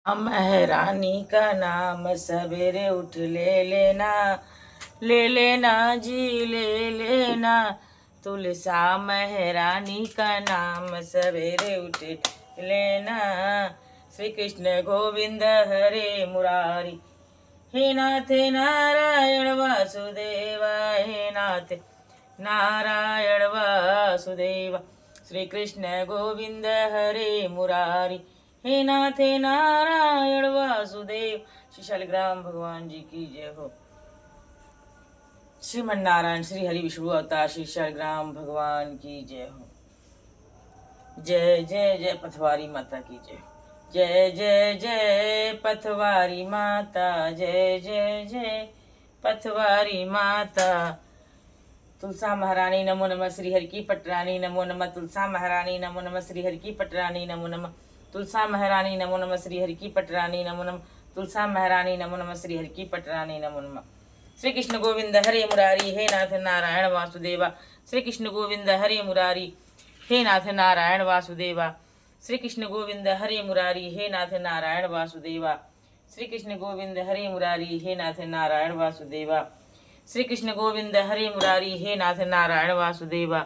महारानी का नाम सवेरे उठ ले लेना जी ले लेना। तुलसा महारानी का नाम सवेरे उठ लेना। श्री कृष्ण गोविंद हरे मुरारी, हे नाथ नारायण वासुदेवा, हे नाथ नारायण वासुदेवा। श्री कृष्ण गोविंद हरे मुरारी, हे नाथ नारायण वासुदेव। श्री शालिग्राम भगवान जी की जय हो। श्रीमन नारायण श्री हरि विष्णु अवतार श्री शालिग्राम भगवान की जय हो। जय जय जय पथवारी माता की जय। जय जय जय पथवारी माता, जय जय जय पथवारी माता। तुलसा महारानी नमो नमः, श्री हरि की पटरानी नमो नमः। तुलसा महारानी नमो नमः, श्री हरि की पटरानी नमो नमः। तुलसा महारानी नमो नमः, श्री हरि की पटरानी नमो नमः। तुलसा महारानी नमो नमः, श्री हरि की पटरानी नमो नमः। श्री कृष्ण गोविंद हरे मुरारी, हे नाथ नारायण वासुदेवा। श्री कृष्ण गोविंद हरे मुरारी, हे नाथ नारायण वासुदेवा। श्री कृष्ण गोविंद हरे मुरारी, हे नाथ नारायण वासुदेवा। श्री कृष्ण गोविंद हरे मुरारी, हे नाथ नारायण वासुदेवा। श्री कृष्ण गोविंद हरे मुरारी, हे नाथ नारायण वासुदेवा।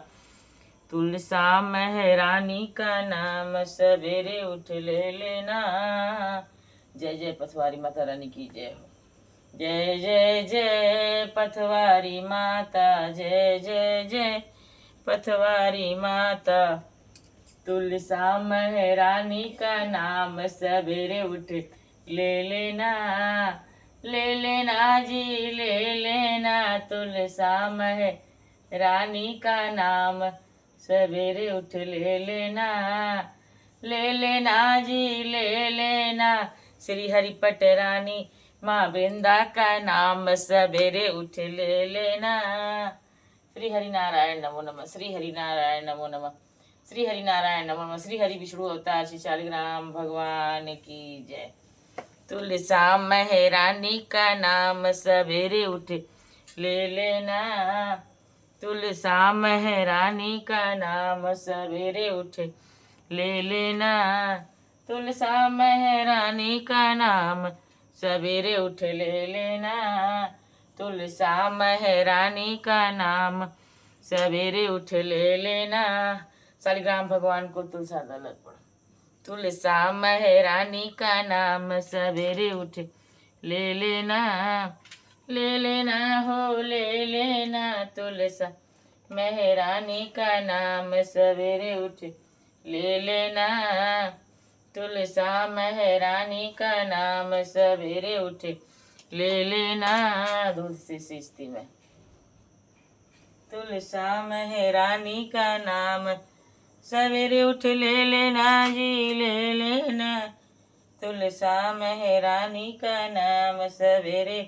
तुलसा महारानी का नाम सवेरे उठ ले लेना। जय जय पथवारी माता रानी की जय हो। जय जय जय पथवारी माता, जय जय जय पथवारी माता। तुलसा महारानी का नाम सवेरे उठ ले लेना। ले लेना जी ले लेना। तुलसा महारानी का नाम सवेरे उठ ले लेना। ले लेना जी ले लेना। श्री हरि पटरानी माँ वृंदा का नाम सवेरे उठ ले लेना। श्री हरि नारायण नमो नमः, श्री हरि नारायण नमो नमः, श्री हरि नारायण नमो नमः। श्री हरि विष्णु अवतार श्री शालिग्राम भगवान की जय। तुलसा महारानी का नाम सवेरे उठ ले लेना। तुलसा महारानी का नाम सवेरे उठ ले लेना। तुलसा महारानी का नाम सवेरे उठ ले लेना। तुलसा महारानी का नाम सवेरे उठ ले लेना। शालिग्राम भगवान को तुलसा दलत पढ़ो। तुलसा महारानी का नाम सवेरे उठ ले लेना। ले लेना हो ले लेना। तुलसा महारानी का नाम सवेरे उठ ले लेना। तुलसा महारानी का नाम सवेरे उठ ले लेना। दूध से सिस्ती में तुलसा महारानी का नाम सवेरे उठ ले लेना जी ले लेना। तुलसा महारानी का नाम सवेरे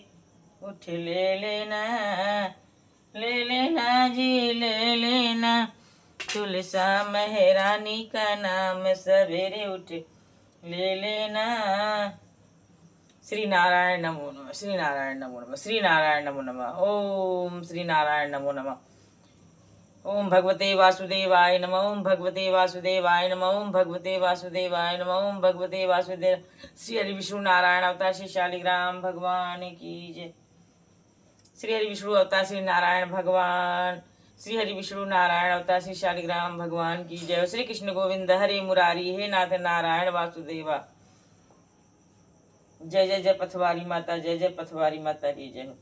उठ ले लेना। ले लेना जी ले लेना। तुलसा महारानी का नाम सवेरे उठ ले लेना। श्री नारायण नमो नमः, श्री नारायण नमो नमः, श्री नारायण नमो नमः। ओम श्री नारायण नमो नमः। ओम भगवते वासुदेवाय नमः। ओम भगवते वासुदेवाय नमः। ओम भगवते वासुदेवाय नमः। ओम भगवते वासुदेव। श्री हरि विष्णु नारायण अवतार श्री शालिग्राम भगवान की जय। श्री हरि विष्णु अवतार श्री नारायण भगवान, श्री हरि विष्णु नारायण अवतार श्री शालिग्राम भगवान की जय। श्री कृष्ण गोविंद हरे मुरारी, हे नाथ नारायण वासुदेवा। जय जय जय पथवारी माता, जय जय पथवारी माता की जय हो।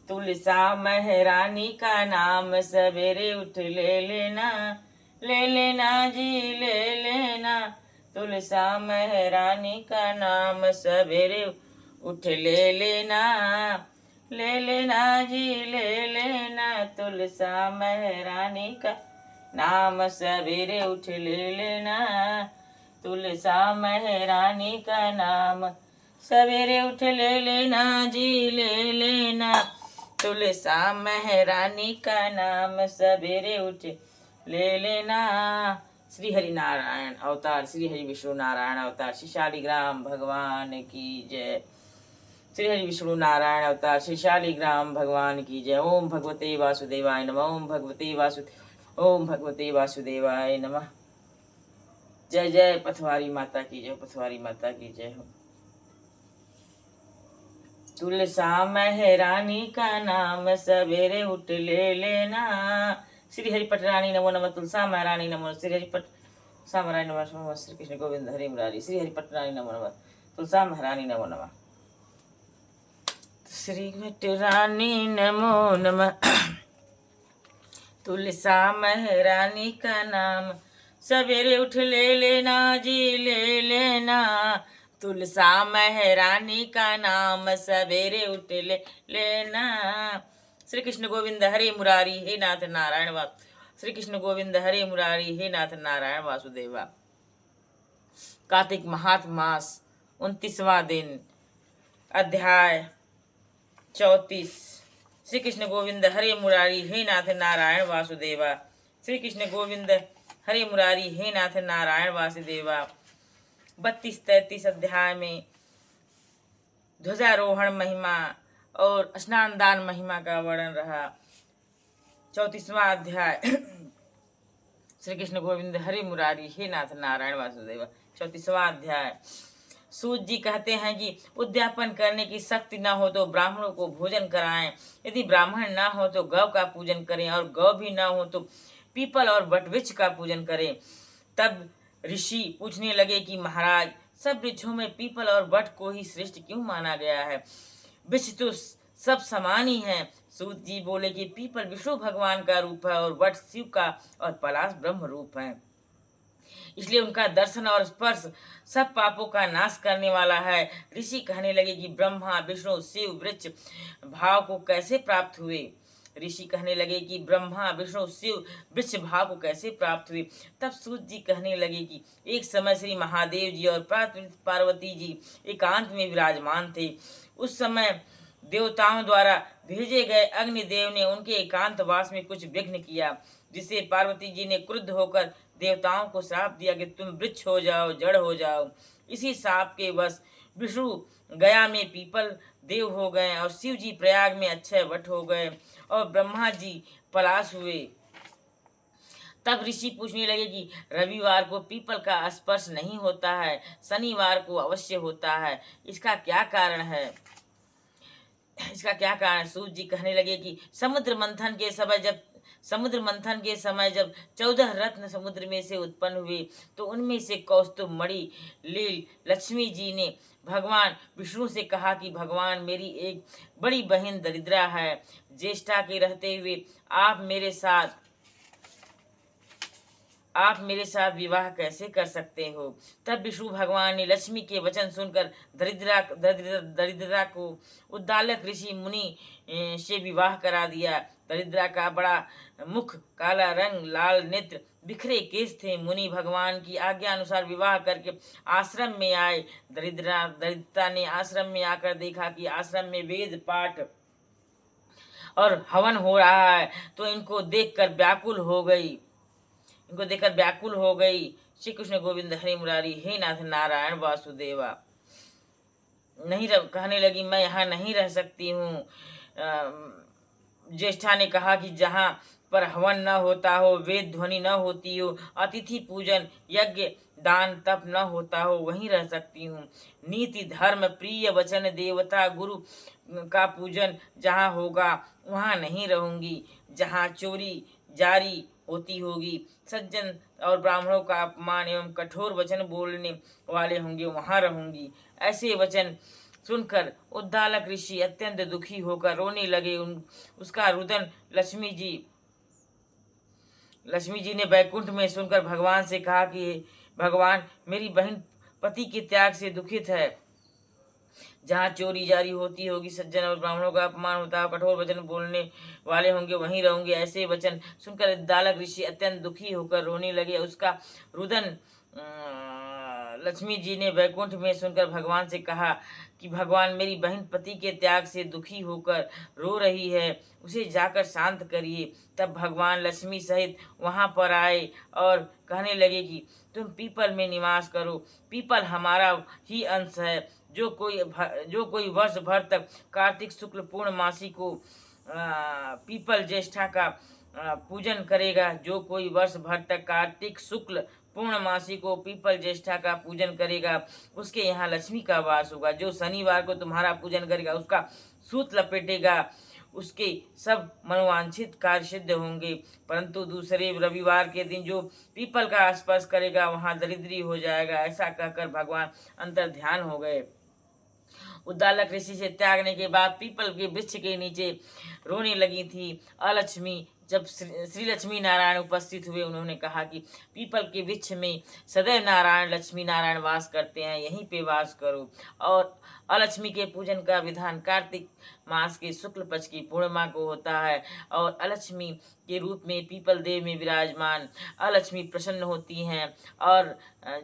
तुलसा महारानी का नाम सवेरे उठ ले लेना। ले लेना जी ले लेना। तुलसा महारानी का नाम सवेरे उठ ले लेना। ले लेना जी ले लेना। तुलसा महारानी का नाम सवेरे उठ ले लेना। तुलसा महारानी का नाम सवेरे उठ ले लेना जी ले लेना। तुलसा महारानी का नाम सवेरे उठ ले लेना। श्री हरि नारायण अवतार श्री हरि विष्णु नारायण अवतार श्री शालिग्राम भगवान की जय। श्री हरि विष्णु नारायण अवतार श्री शालिग्राम भगवान की जय। ओम भगवते वासुदेवाय नमः। ओम भगवते वासुदेव। ओम भगवते वासुदेवाय नमः। जय जय पथवारी माता की जय, पथवारी माता की जय हो। तुलसा महरानी का नाम सवेरे उठ ले लेना। श्री हरिपट रानी नमो नमः, तुलसा महारानी नमो नमः, श्री हरिपट तुलसा महारानी नमो नमः, श्री कृष्ण गोविंद हरि मुरारी, श्री हरिपट रानी नमो नमः, तुलसा महारानी नमो नमः, श्री हरिपट रानी नमो नमः। तुलसा महारानी का नाम सवेरे उठ ले लेना जी, ले लेना। तुलसा महारानी का नाम सवेरे उठ ले लेना। श्री कृष्ण गोविंद हरे मुरारी, हे नाथ नारायण वासु, श्री कृष्ण गोविंद हरे मुरारी, हे नाथ नारायण वासुदेवा। कार्तिक महात मास 29वां दिन, अध्याय 34। श्री कृष्ण गोविंद हरे मुरारी, हे नाथ नारायण वासुदेवा। श्री कृष्ण गोविंद हरे मुरारी, हे नाथ नारायण वासुदेवा। 32-33 अध्याय में ध्वजारोहण महिमा और स्नान दान महिमा का वर्णन रहा। 34वां अध्याय श्री कृष्ण गोविंद हरे मुरारी, हे नाथ नारायण वासुदेवा। 34वां अध्याय। सूत जी कहते हैं कि उद्यापन करने की शक्ति न हो तो ब्राह्मणों को भोजन कराएं, यदि ब्राह्मण न हो तो गौ का पूजन करें, और गौ भी न हो तो पीपल और वटवृक्ष का पूजन करें। तब ऋषि पूछने लगे कि महाराज, सब वृक्षों में पीपल और वट को ही श्रेष्ठ क्यों माना गया है? वृक्ष तो सब समान ही हैं। सूत जी बोले कि पीपल विष्णु भगवान का रूप है और वट शिव का और पलाश ब्रह्म रूप है, इसलिए उनका दर्शन और स्पर्श सब पापों का नाश करने वाला है। ऋषि कहने लगे कि ब्रह्मा विष्णु शिव वृक्ष भाव को कैसे प्राप्त हुए? ऋषि कहने लगे कि ब्रह्मा विष्णु शिव वृक्ष भाव को कैसे प्राप्त हुए? तब सूत जी कहने लगे कि एक समय श्री महादेव जी और पार्वती जी एकांत में विराजमान थे। उस समय देवताओं द्वारा भेजे गए अग्निदेव ने उनके एकांतवास में कुछ विघ्न किया, जिससे पार्वती जी ने क्रुद्ध होकर देवताओं को श्राप दिया कि तुम वृक्ष हो जाओ, जड़ हो जाओ। इसी शाप के वश विष्णु गया में पीपल देव हो गए और शिव जी प्रयाग में अक्षय वट हो गए और ब्रह्मा जी पलाश हुए। तब ऋषि पूछने लगे कि रविवार को पीपल का स्पर्श नहीं होता है, शनिवार को अवश्य होता है, इसका क्या कारण है? इसका क्या कारण? सूत जी कहने लगे कि समुद्र मंथन के समय जब 14 रत्न समुद्र में से उत्पन्न हुए तो उनमें से कौस्तुभ मणि लील लक्ष्मी जी ने भगवान विष्णु से कहा कि भगवान, मेरी एक बड़ी बहन दरिद्रा है, ज्येष्ठा के रहते हुए आप मेरे साथ विवाह कैसे कर सकते हो? तब विष्णु भगवान ने लक्ष्मी के वचन सुनकर दरिद्रा को उद्दालक ऋषि मुनि से विवाह करा दिया। दरिद्रा का बड़ा मुख, काला रंग, लाल नेत्र, बिखरे केस थे। मुनि भगवान की आज्ञा अनुसार विवाह करके आश्रम में आए। दरिद्रता ने आश्रम में आकर देखा कि आश्रम में वेद पाठ और हवन हो रहा है, तो इनको देखकर व्याकुल हो गई। श्री कृष्ण गोविंद हरि मुरारी, हे नाथ नारायण वासुदेवा। कहने लगी, मैं यहाँ नहीं रह सकती हूँ। ज्येष्ठा ने कहा कि जहाँ पर हवन न होता हो, वेद ध्वनि न होती हो, अतिथि पूजन, यज्ञ, दान, तप न होता हो, वहीं रह सकती हूँ। नीति, धर्म, प्रिय वचन, देवता, गुरु का पूजन जहाँ होगा वहाँ नहीं रहूंगी। जहाँ चोरी जारी होती होगी, सज्जन और ब्राह्मणों का अपमान एवं कठोर वचन बोलने वाले होंगे, वहाँ रहूंगी। ऐसे वचन सुनकर उद्दालक ऋषि अत्यंत दुखी होकर रोने लगे। उसका रुदन लक्ष्मी जी ने वैकुंठ में सुनकर भगवान से कहा कि भगवान, मेरी बहन पति के त्याग से दुखित है। जहाँ चोरी जारी होती होगी, सज्जन और ब्राह्मणों का अपमान होता है, कठोर वचन बोलने वाले होंगे, वहीं रहूंगे। ऐसे वचन सुनकर उद्दालक ऋषि अत्यंत दुखी होकर रोने लगे। उसका रुदन लक्ष्मी जी ने वैकुंठ में सुनकर भगवान से कहा कि भगवान, मेरी बहन पति के त्याग से दुखी होकर रो रही है, उसे जाकर शांत करिए। तब भगवान लक्ष्मी सहित वहां पर आए और कहने लगे कि तुम पीपल में निवास करो। पीपल हमारा ही अंश है। जो कोई वर्ष भर तक कार्तिक शुक्ल पूर्णमासी को पीपल ज्येष्ठा का पूजन करेगा, जो कोई वर्ष भर तक कार्तिक शुक्ल पूर्णमासी को पीपल ज्येष्ठा का पूजन करेगा उसके यहाँ लक्ष्मी का वास होगा। जो शनिवार को तुम्हारा पूजन करेगा उसका सूत लपेटेगा उसके सब मनोवांछित कार्य सिद्ध होंगे। परंतु दूसरे रविवार के दिन जो पीपल का स्पर्श करेगा वहाँ दरिद्री हो जाएगा। ऐसा कहकर भगवान अंतर ध्यान हो गए। उद्दालक ऋषि से त्यागने के बाद पीपल के वृक्ष के नीचे रोने लगी थी अलक्ष्मी। जब श्री लक्ष्मी नारायण उपस्थित हुए उन्होंने कहा कि पीपल के वृक्ष में सदैव नारायण लक्ष्मी नारायण वास करते हैं, यहीं पे वास करो। और अलक्ष्मी के पूजन का विधान कार्तिक मास के शुक्ल पक्ष की पूर्णिमा को होता है और अलक्ष्मी के रूप में पीपल देव में विराजमान अलक्ष्मी प्रसन्न होती हैं और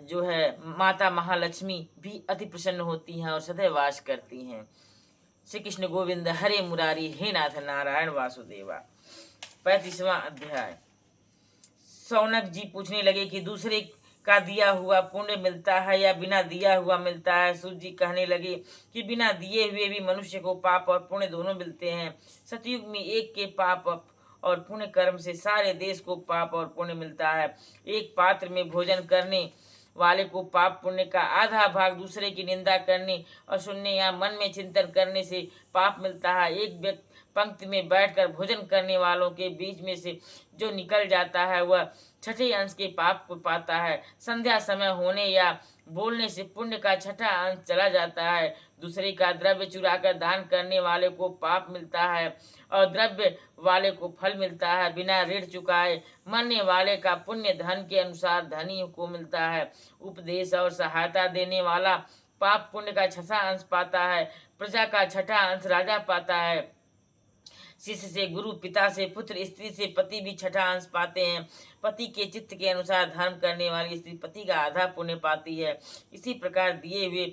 जो है माता महालक्ष्मी भी अति प्रसन्न होती हैं और सदैव वास करती हैं। श्री कृष्ण गोविंद हरे मुरारी हे नाथ नारायण वासुदेवा। 35वां अध्याय। सौनक जी पूछने लगे कि दूसरे का दिया हुआ पुण्य मिलता है या बिना दिया हुआ मिलता है। सूत जी कहने लगे कि बिना दिए हुए भी मनुष्य को पाप और पुण्य दोनों मिलते हैं। सतयुग में एक के पाप और पुण्य कर्म से सारे देश को पाप और पुण्य मिलता है। एक पात्र में भोजन करने वाले को पाप पुण्य का आधा भाग दूसरे की निंदा करने और सुनने या मन में चिंतन करने से पाप मिलता है। एक व्यक्ति पंक्ति में बैठकर भोजन करने वालों के बीच में से जो निकल जाता है वह छठे अंश के पाप को पाता है। संध्या समय होने या बोलने से पुण्य का छठा अंश चला जाता है। दूसरे का द्रव्य चुराकर दान करने वाले को पाप मिलता है और द्रव्य वाले को फल मिलता है। बिना ऋण चुकाए मरने वाले का पुण्य धन के अनुसार धनी को मिलता है। उपदेश और सहायता देने वाला पाप पुण्य का छठा अंश पाता है। प्रजा का छठा अंश राजा पाता है। शिष्य से गुरु, पिता से पुत्र, स्त्री से पति भी छठा अंश पाते हैं। पति के चित्त के अनुसार धर्म करने वाली स्त्री पति का आधा पुण्य पाती है। इसी प्रकार दिए हुए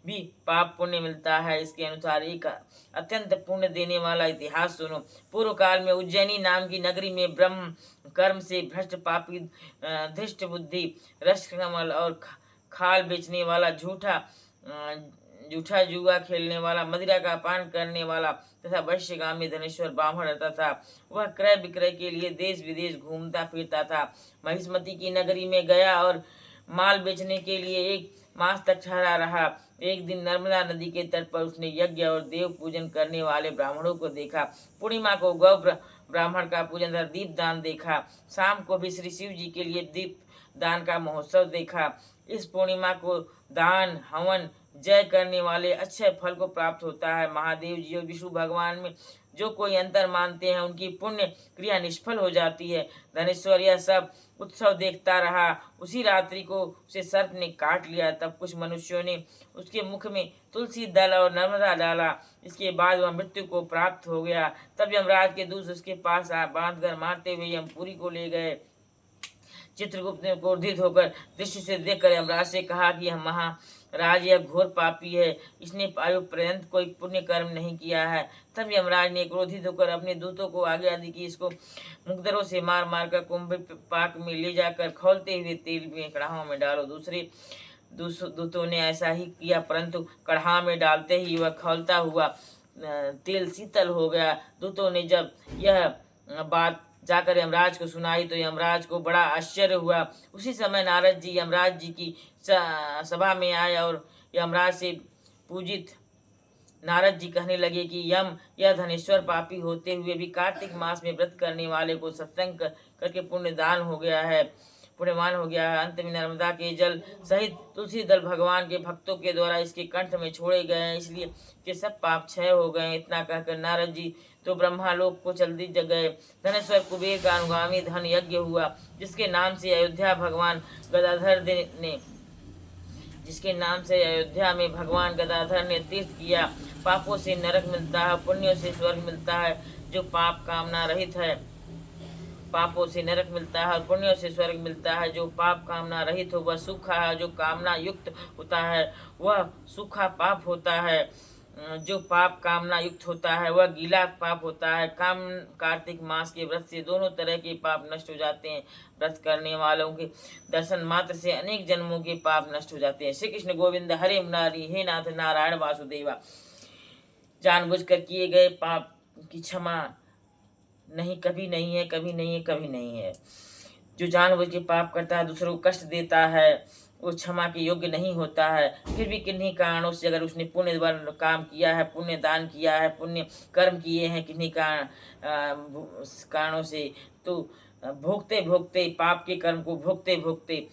भी पाप पुण्य मिलता है। इसके अनुसार एक अत्यंत पुण्य देने वाला इतिहास सुनो। पूर्व काल में उज्जैनी नाम की नगरी में ब्रह्म कर्म से भ्रष्ट पापी धृष्ट बुद्धि रसकमल और खाल बेचने वाला झूठा जुआ खेलने वाला मदिरा का पान करने वाला तथा वैश्यगामी धनेश्वर ब्राह्मण रहता था। वह क्रय विक्रय के लिए देश विदेश घूमता फिरता था। महिष्मती की नगरी में गया और माल बेचने के लिए 1 मास तक ठहरा रहा। एक दिन नर्मदा नदी के तट पर उसने यज्ञ और देव पूजन करने वाले ब्राह्मणों को देखा। पूर्णिमा को गौ ब्राह्मण का पूजन तथा दीप दान देखा। शाम को भी श्री शिव जी के लिए दीप दान का महोत्सव देखा। इस पूर्णिमा को दान हवन जय करने वाले अच्छे फल को प्राप्त होता है। महादेव जी और विष्णु भगवान में जो कोई अंतर मानते हैं उनकी पुण्य क्रिया निष्फल हो जाती है। धनेश्वर यह सब उत्सव देखता रहा। उसी रात्रि को उसे सर्प ने काट लिया। तब कुछ मनुष्यों ने उसके मुख में तुलसी दल और नर्मदा डाला। इसके बाद वह मृत्यु को प्राप्त हो गया। तब यमराज के दूत उसके पास बांध कर मारते हुए यमपुरी को ले गए। चित्रगुप्त ने क्रोधित होकर दृष्टि से देखकर यमराज से कहा कि यह महाराज यह घोर पापी है, इसने आयु पर्यंत कोई पुण्य कर्म नहीं किया है। तब यमराज ने क्रोधित होकर अपने दूतों को आज्ञा दी कि इसको मुकदरों से मार मार कर कुंभ पाक में ले जाकर खौलते हुए तेल में कड़ाहों में डालो। दूसरे दूतों ने ऐसा ही किया, परंतु कड़ाह में डालते ही वह खौलता हुआ तेल शीतल हो गया। दूतों ने जब यह बात जाकर यमराज को सुनाई तो यमराज को बड़ा आश्चर्य हुआ। उसी समय नारद जी यमराज जी की सभा में आए और यमराज से पूजित नारद जी कहने लगे कि यम यह धनेश्वर पापी होते हुए भी कार्तिक मास में व्रत करने वाले को सत्संग करके पुण्यवान हो गया है। अंत में नर्मदा के जल सहित तुलसी दल भगवान के भक्तों के द्वारा इसके कंठ में छोड़े गए हैं, इसलिए कि सब पाप क्षय हो गए। इतना कहकर नारद जी तो ब्रह्मालोक को जल्दी जग गए। धनेश्वर कुबेर का अनुगामी धन यज्ञ हुआ, जिसके नाम से अयोध्या में भगवान गदाधर ने तीर्थ किया। पापों से नरक मिलता है, पुण्यों से स्वर्ग मिलता है। जो पाप कामना रहित है पापों से नरक मिलता है और पुण्यों से स्वर्ग मिलता है। जो पाप कामना रहित हो वह सूखा है, जो कामना युक्त होता है वह सूखा पाप होता है। जो पाप कामना युक्त होता है वह गीला पाप होता है। कार्तिक मास के व्रत से दोनों तरह के पाप नष्ट हो जाते हैं। व्रत करने वालों के दर्शन मात्र से अनेक जन्मों के पाप नष्ट हो जाते हैं। श्री कृष्ण गोविंद हरे मुरारी हे नाथ नारायण वासुदेवा। जानबूझकर किए गए पाप की क्षमा नहीं, कभी नहीं है, कभी नहीं है, कभी नहीं है। जो जानबूझ के पाप करता है, दूसरों को कष्ट देता है, वो क्षमा के योग्य नहीं होता है। फिर भी किन्हीं कारणों से अगर उसने पुण्य काम किया है, पुण्य दान किया है, पुण्य कर्म किए हैं किन्हीं कारणों से, तो भोगते भोगते पाप के कर्म को भोगते भोगते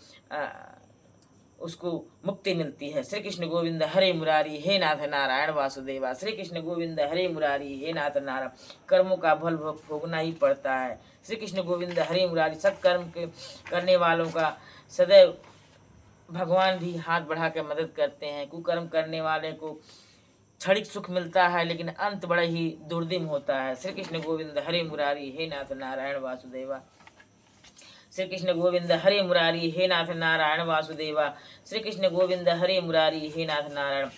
उसको मुक्ति मिलती है। श्री कृष्ण गोविंद हरे मुरारी, हे नाथ नारायण वासुदेवा। श्री कृष्ण गोविंद हरे मुरारी, हे नाथ नारायण। कर्मों का फल भोगना ही पड़ता है। श्री कृष्ण गोविंद हरे मुरारी। सत्कर्म करने वालों का सदैव भगवान भी हाथ बढ़ा कर मदद करते हैं। कुकर्म करने वाले को क्षणिक सुख मिलता है, लेकिन अंत बड़ा ही दुर्दिम होता है। श्री कृष्ण गोविंद हरे मुरारी, हे नाथ नारायण वासुदेवा। श्री कृष्ण गोविंद हरे मुरारी, हे नाथ नारायण वासुदेवा। श्री कृष्ण गोविंद हरे मुरारी, हे नाथ नारायण।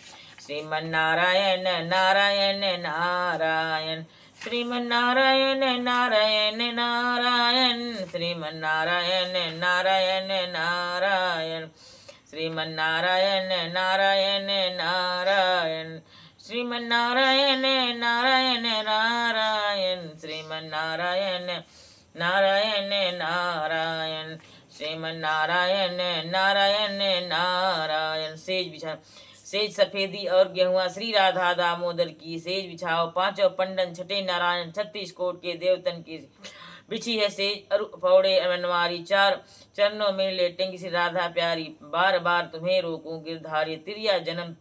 श्रीमन्नारायण नारायण नारायण, श्रीमन्नारायण नारायण नारायण, श्रीमन्नारायण नारायण नारायण, श्रीमन्नारायण नारायण नारायण, श्रीमन्नारायण नारायण नारायण, श्रीमन्नारायण नारायण नारायण, श्रीमन्नारायण नारायण नारायण। सेज बिछा, सेज सफेदी और गेहुआ श्री राधा दामोदर की। सेज बिछाओ पांचों पंडन छठे नारायण, 36 कोट के देवतन की बिछी है सेज अरु पौड़े अनवारी। चार चरणों में लेटेंगी श्री राधा प्यारी। बार बार तुम्हें रोकूं गिरधारी, तिरिया जन्म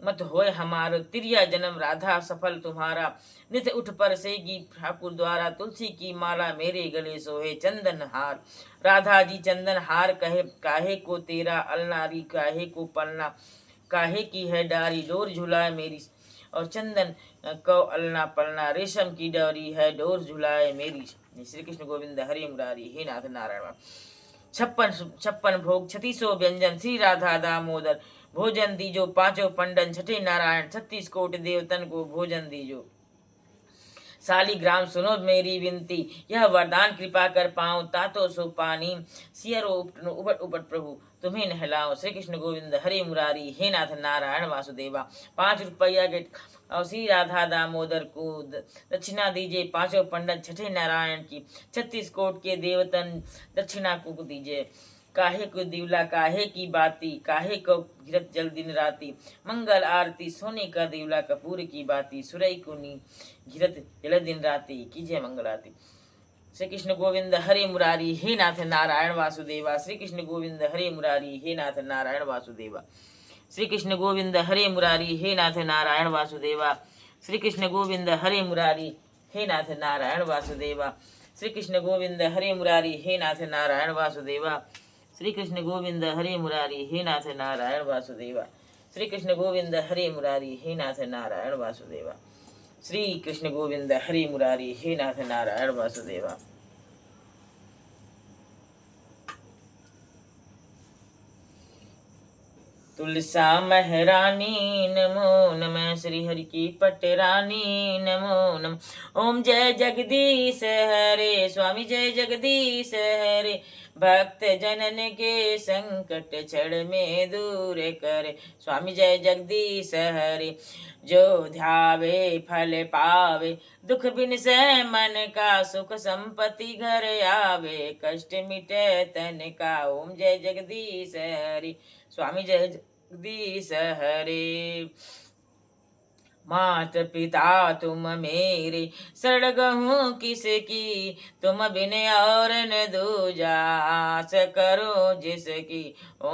मत होए हमारो, तिरिया जन्म राधा सफल तुम्हारा। नित उठ पर सेगी ठाकुर द्वारा, तुलसी की माला मेरे गले सोहे चंदन हार। राधा जी चंदन हार कहे काहे को तेरा, अलनारी काहे को पलना, काहे की है डारी। डोर झुलाए मेरी और चंदन को अलना पलना, रेशम की डोरी है डोर झुलाए मेरी। श्री कृष्ण गोविंद हरे मुरारी, हे नाथ नारायण। 56 भोग 36 व्यंजन श्री राधा दामोदर, भोजन दीजो पांचों पंडन छठे नारायण, 36 कोट देवतन को भोजन दीजो। शालिग्राम सुनो मेरी विनती, यह वरदान कृपा कर पाऊं, तातो सो पानी सियरो उबट उबट प्रभु तुम्हें नहलाओ। श्री कृष्ण गोविंद हरे मुरारी, हे नाथ नारायण वासुदेवा। 5 रुपया के और श्री राधा दामोदर को दक्षिणा दीजिए, पांचों पंडित छठे नारायण की, 36 कोट के देवतन दक्षिणा को दीजिए। काहे को दिवला काहे की बाती, काहे को घिरत जल दिन राती। मंगल आरती सोने का दिवला कपूर की बाती, सुरई को नी घिरत जल दिन राती, कीजिए मंगल आरती। श्री कृष्ण गोविंद हरे मुरारी, हे नाथ नारायण वासुदेवा। श्री कृष्ण गोविंद हरे मुरारी, हे नाथ नारायण वासुदेवा। श्री कृष्ण गोविंद हरे मुरारी, हे नाथ नारायण वासुदेवा। श्री कृष्ण गोविंद हरे मुरारी, हे नाथ नारायण वासुदेवा। श्री कृष्ण गोविंद हरे मुरारी, हे नाथ नारायण वासुदेवा। श्री कृष्ण गोविंद हरे मुरारी, हे नाथ नारायण वासुदेवा। श्री कृष्ण गोविंद हरे मुरारी, हे नाथ नारायण वासुदेवा। श्री कृष्ण गोविंद हरे मुरारी, हे नाथ नारायण वासुदेवा। तुलसा महरानी नमो नमः, श्री हरि की पटरानी नमो नमः। ओम जय जगदीश हरे, स्वामी जय जगदीश हरे। भक्त जनन के संकट क्षण में दूर करे, स्वामी जय जगदीश हरे। जो ध्यावे फल पावे, दुख बिन से मन का, सुख संपत्ति घर आवे, कष्ट मिटे तन का। ओम जय जगदीश हरे, स्वामी जय जगदीश हरे। मात पिता तुम मेरे, शरण गहूँ किसकी, तुम बिन और न दूजा, आस करो जिसकी। ओम